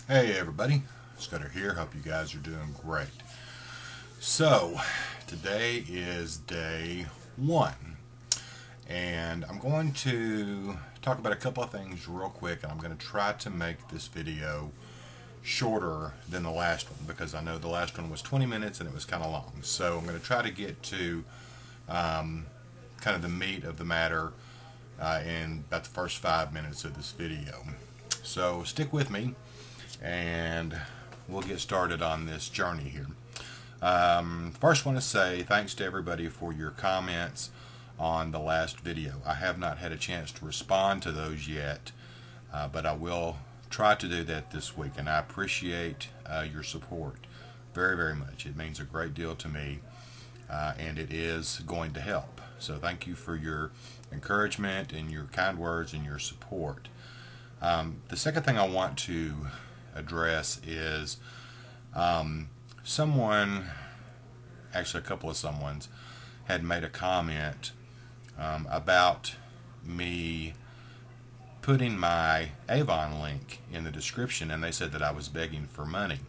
Hey everybody, Scudder here. Hope you guys are doing great. So, today is day one, and I'm going to talk about a couple of things real quick, and I'm going to try to make this video shorter than the last one because I know the last one was 20 minutes and it was kind of long. So, I'm going to try to get to kind of the meat of the matter in about the first 5 minutes of this video. So, stick with me and we'll get started on this journey here. First, want to say thanks to everybody for your comments on the last video. I have not had a chance to respond to those yet, but I will try to do that this week, and I appreciate your support very, very much. It means a great deal to me, and it is going to help. So thank you for your encouragement and your kind words and your support. The second thing I want to address is someone, actually a couple of someones, had made a comment about me putting my Avon link in the description, and they said that I was begging for money.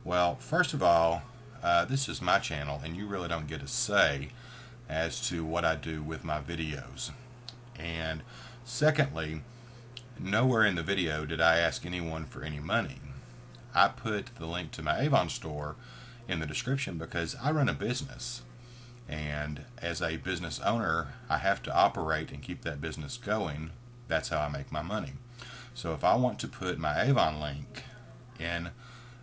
Well, first of all, this is my channel and you really don't get a say as to what I do with my videos. And secondly, nowhere in the video did I ask anyone for any money. I put the link to my Avon store in the description because I run a business, and as a business owner I have to operate and keep that business going. That's how I make my money. So if I want to put my Avon link in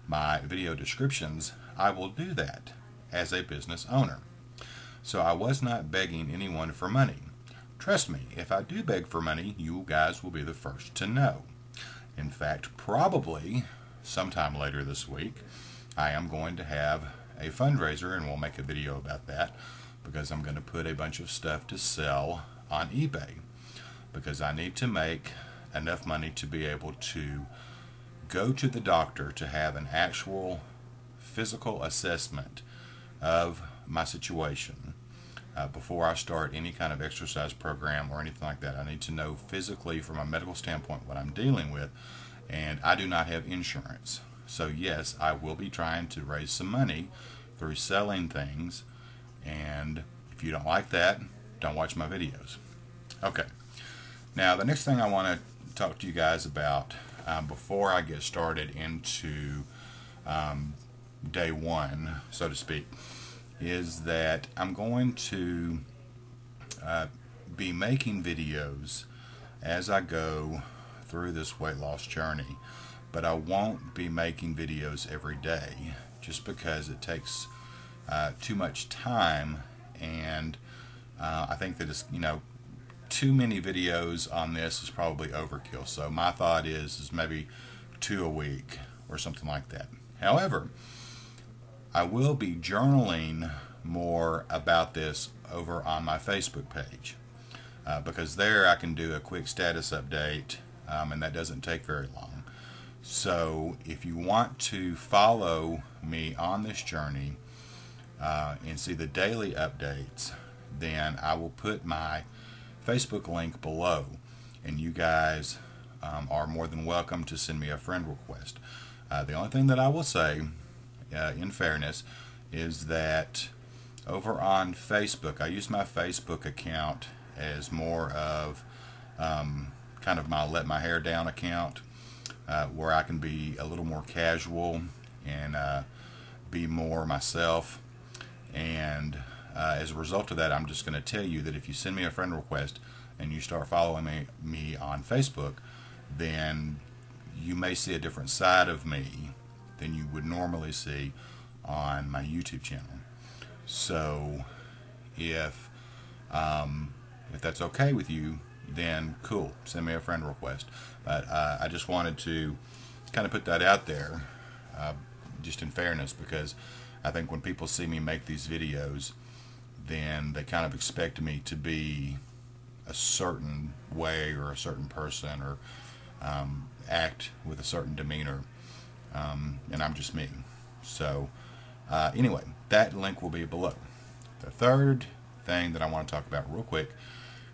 my video descriptions, I will do that as a business owner. So I was not begging anyone for money. Trust me, if I do beg for money, you guys will be the first to know. In fact, probably sometime later this week, I am going to have a fundraiser, and we'll make a video about that because I'm going to put a bunch of stuff to sell on eBay because I need to make enough money to be able to go to the doctor to have an actual physical assessment of my situation. Before I start any kind of exercise program or anything like that, I need to know physically from a medical standpoint what I'm dealing with, and I do not have insurance. So yes, I will be trying to raise some money through selling things, and if you don't like that, don't watch my videos. Okay, now the next thing I want to talk to you guys about before I get started into day one, so to speak, is that I'm going to be making videos as I go through this weight loss journey, but I won't be making videos every day just because it takes too much time, and I think that it's, too many videos on this is probably overkill. So my thought is maybe 2 a week or something like that. However, I will be journaling more about this over on my Facebook page because there I can do a quick status update, and that doesn't take very long. So if you want to follow me on this journey and see the daily updates, then I will put my Facebook link below, and you guys are more than welcome to send me a friend request. The only thing that I will say, in fairness, is that over on Facebook, I use my Facebook account as more of kind of my let my hair down account, where I can be a little more casual and be more myself. And as a result of that, I'm just going to tell you that if you send me a friend request and you start following me on Facebook, then you may see a different side of me than you would normally see on my YouTube channel. So if that's okay with you, then cool, send me a friend request. But I just wanted to kind of put that out there, just in fairness, because I think when people see me make these videos, then they kind of expect me to be a certain way or a certain person, or act with a certain demeanor, and I'm just me. So anyway, that link will be below. The third thing that I want to talk about real quick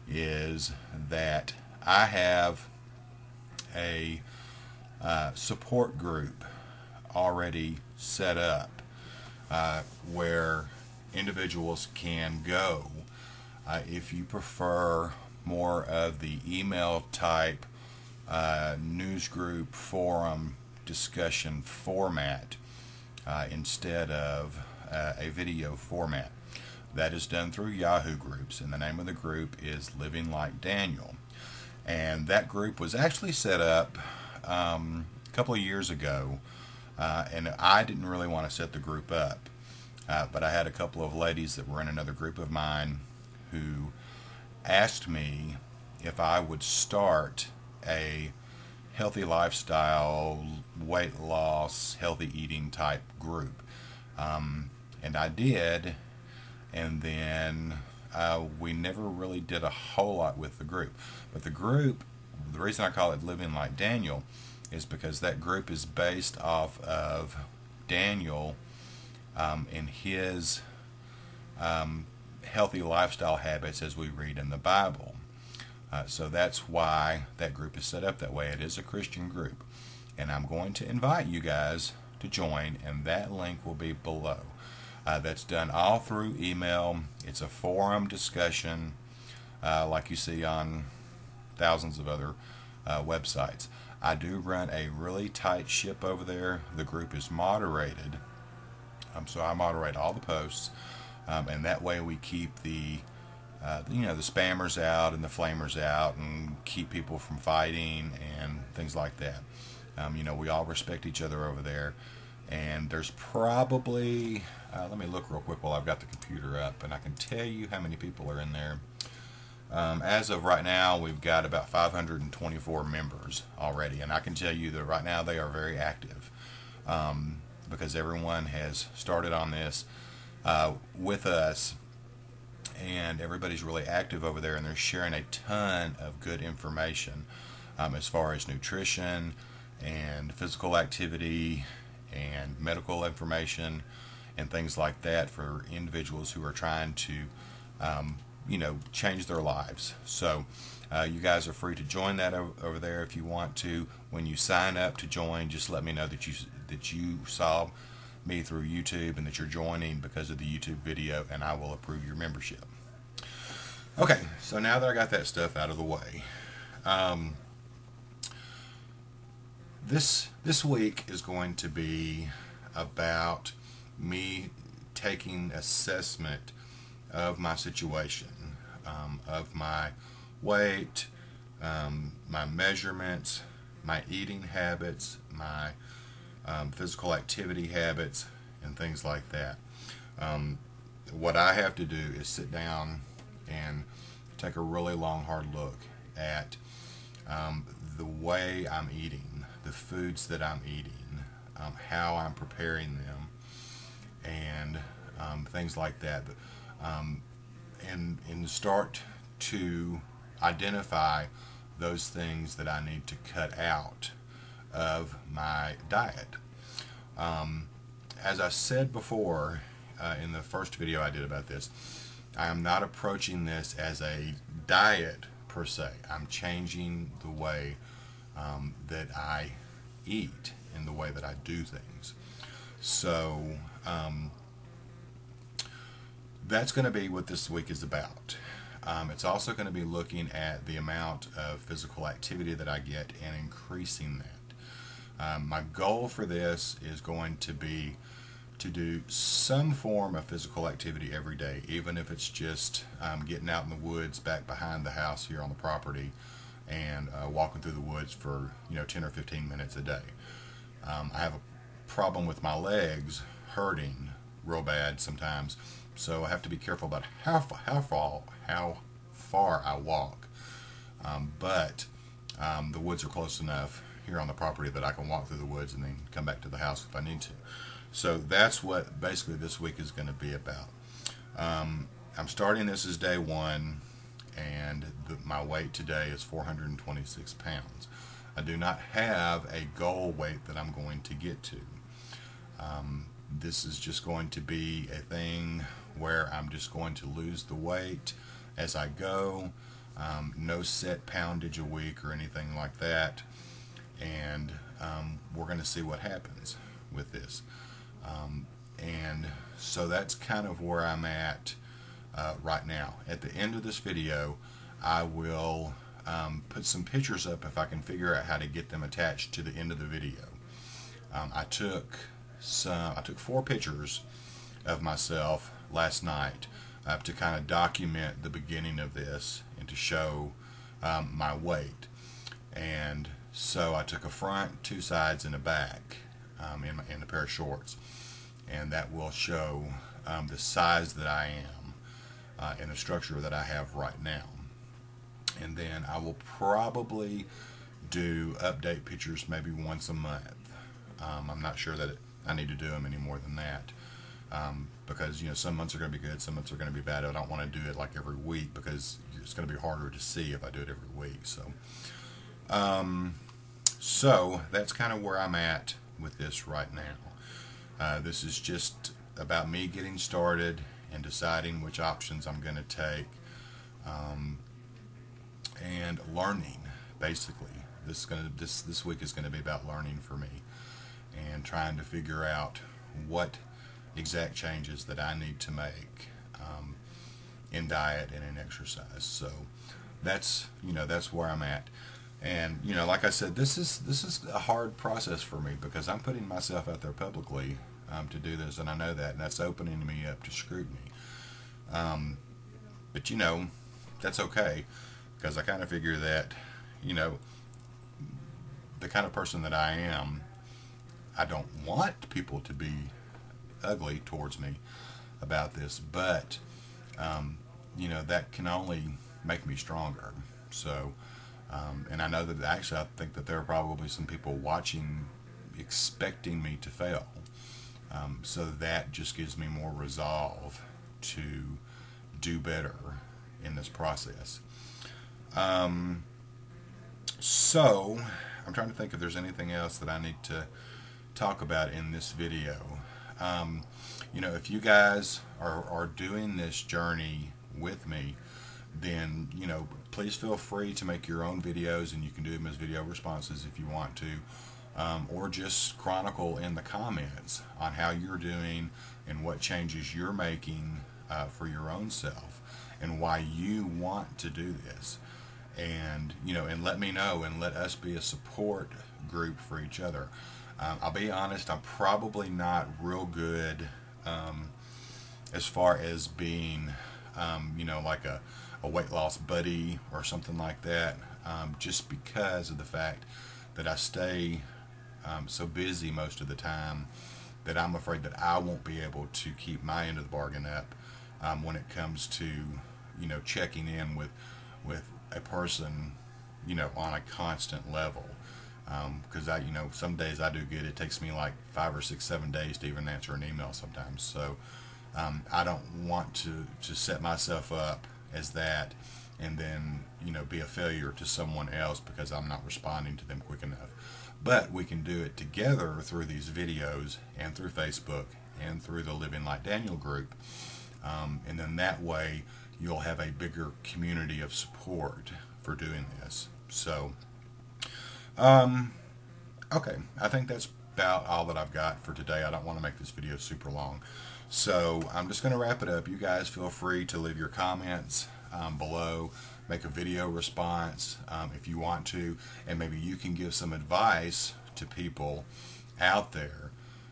is that I have a support group already set up where individuals can go. If you prefer more of the email type news group forum discussion format instead of a video format, that is done through Yahoo groups, and the name of the group is Living Like Daniel. And that group was actually set up a couple of years ago, and I didn't really want to set the group up, but I had a couple of ladies that were in another group of mine who asked me if I would start a healthy lifestyle, weight loss, healthy eating type group. And I did, and then we never really did a whole lot with the group. But the group, the reason I call it Living Like Daniel is because that group is based off of Daniel and his healthy lifestyle habits as we read in the Bible. So that's why that group is set up that way. It is a Christian group. And I'm going to invite you guys to join, and that link will be below. That's done all through email. It's a forum discussion like you see on thousands of other websites. I do run a really tight ship over there. The group is moderated, so I moderate all the posts, and that way we keep the the spammers out and the flamers out, and keep people from fighting and things like that. We all respect each other over there, and there's probably let me look real quick while I've got the computer up, and I can tell you how many people are in there. As of right now, we've got about 524 members already, and I can tell you that right now they are very active because everyone has started on this with us, and everybody's really active over there, and they're sharing a ton of good information as far as nutrition and physical activity and medical information and things like that for individuals who are trying to change their lives. So you guys are free to join that over there if you want to. When you sign up to join, just let me know that you saw me through YouTube and that you're joining because of the YouTube video, and I will approve your membership. Okay, so now that I got that stuff out of the way, this week is going to be about me taking assessment of my situation, of my weight, my measurements, my eating habits, my physical activity habits, and things like that. What I have to do is sit down and take a really long, hard look at the way I'm eating, the foods that I'm eating, how I'm preparing them, and things like that. And start to identify those things that I need to cut out of my diet. As I said before in the first video I did about this, I am not approaching this as a diet per se. I'm changing the way that I eat and the way that I do things. So that's going to be what this week is about. It's also going to be looking at the amount of physical activity that I get and increasing that. My goal for this is going to be to do some form of physical activity every day, even if it's just getting out in the woods back behind the house here on the property and walking through the woods for 10 or 15 minutes a day. I have a problem with my legs hurting real bad sometimes, so I have to be careful about how far I walk. But the woods are close enough here on the property that I can walk through the woods and then come back to the house if I need to. So that's what basically this week is going to be about. I'm starting this as day one, and my weight today is 426 pounds. I do not have a goal weight that I'm going to get to. This is just going to be a thing where I'm just going to lose the weight as I go. No set poundage a week or anything like that. And we're going to see what happens with this. And so that's kind of where I'm at right now. At the end of this video, I will put some pictures up if I can figure out how to get them attached to the end of the video. I took 4 pictures of myself last night to kind of document the beginning of this and to show my weight. And so I took a front, 2 sides, and a back in a pair of shorts, and that will show the size that I am and the structure that I have right now. And then I will probably do update pictures maybe once a month. I'm not sure that I need to do them any more than that, because some months are going to be good, some months are going to be bad. I don't want to do it like every week because it's going to be harder to see if I do it every week. So that's kind of where I'm at with this right now. This is just about me getting started and deciding which options I'm going to take, and learning. Basically, this week is going to be about learning for me and trying to figure out what exact changes that I need to make in diet and in exercise. So that's where I'm at. And like I said, this is a hard process for me because I'm putting myself out there publicly to do this, and I know that, and that's opening me up to scrutiny. But that's okay, because I kind of figure that the kind of person that I am, I don't want people to be ugly towards me about this, but that can only make me stronger. So and I know that actually I think that there are probably some people watching expecting me to fail, so that just gives me more resolve to do better in this process. So I'm trying to think if there's anything else that I need to talk about in this video. If you guys are doing this journey with me, then please feel free to make your own videos, and you can do them as video responses if you want to, or just chronicle in the comments on how you're doing and what changes you're making for your own self and why you want to do this. And and let me know, and let us be a support group for each other. I'll be honest, I'm probably not real good as far as being like a weight loss buddy or something like that, just because of the fact that I stay so busy most of the time that I'm afraid that I won't be able to keep my end of the bargain up when it comes to checking in with a person on a constant level, because some days I do good. It takes me like 5 or 6, 7 days to even answer an email sometimes. So I don't want to set myself up as that and then be a failure to someone else because I'm not responding to them quick enough. But we can do it together through these videos and through Facebook and through the Living Like Daniel group, and then that way you'll have a bigger community of support for doing this. So okay, I think that's about all that I've got for today. I don't want to make this video super long, so I'm just going to wrap it up. You guys feel free to leave your comments below, make a video response if you want to, and maybe you can give some advice to people out there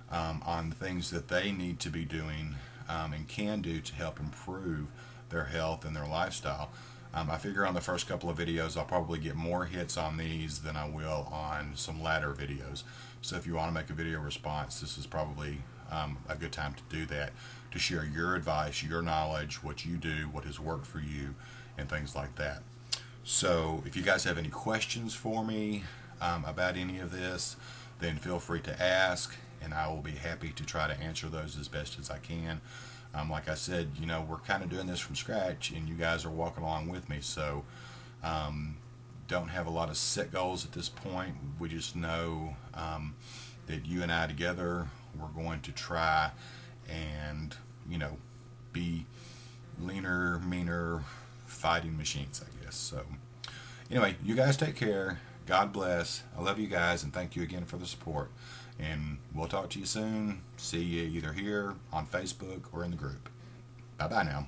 on the things that they need to be doing and can do to help improve their health and their lifestyle. I figure on the first couple of videos I'll probably get more hits on these than I will on some latter videos. So if you want to make a video response, this is probably a good time to do that, to share your advice, your knowledge, what you do, what has worked for you, and things like that. So if you guys have any questions for me about any of this, then feel free to ask, and I will be happy to try to answer those as best as I can. Like I said, we're kind of doing this from scratch, and you guys are walking along with me, so don't have a lot of set goals at this point. We just know that you and I together, we're going to try and be leaner, meaner fighting machines, I guess. So anyway, you guys take care. God bless. I love you guys, and thank you again for the support. And we'll talk to you soon. See you either here on Facebook or in the group. Bye bye now.